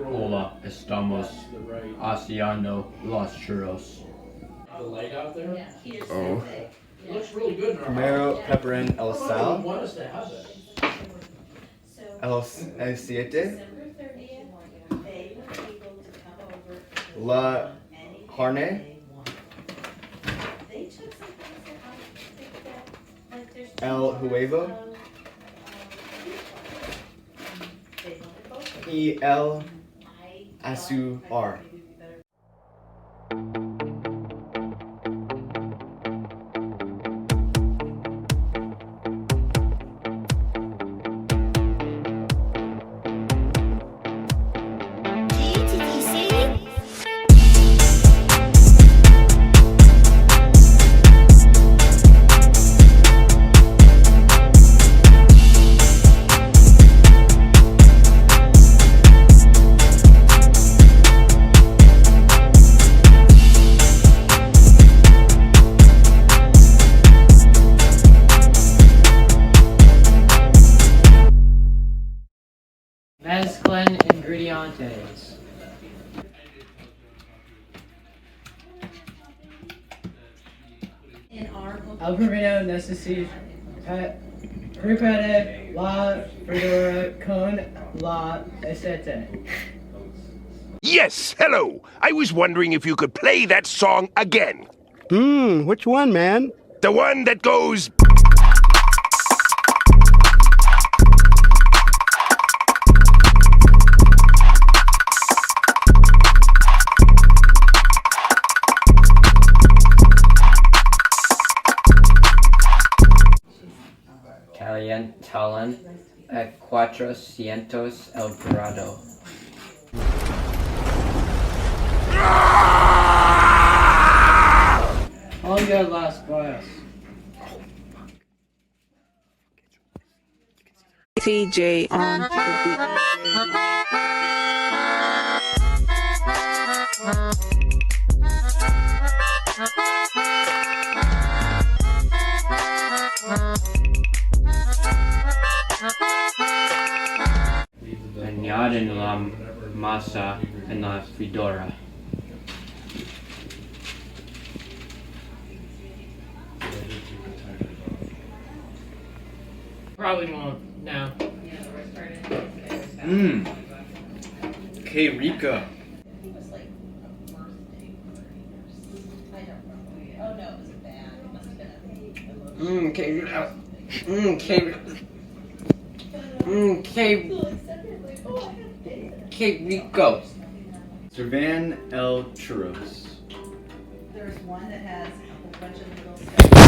Hola, estamos haciendo los churros. The light out there? Oh. It looks really good. Primero preparan el sal, Want us to have that. el siete, la carne, el huevo y el azúcar. Mezclen ingredientes. El primero necesita preparar la verdura con la receta. Yes, hello. I was wondering if you could play that song again. Which one, man? The one that goes... Calientan a 400 el grado. All your last bias. TJ on the Añaden la masa en la freidora. Probably won't now. Que rico. Que rico. Servan el churros. There's one that has a whole bunch of little stuff.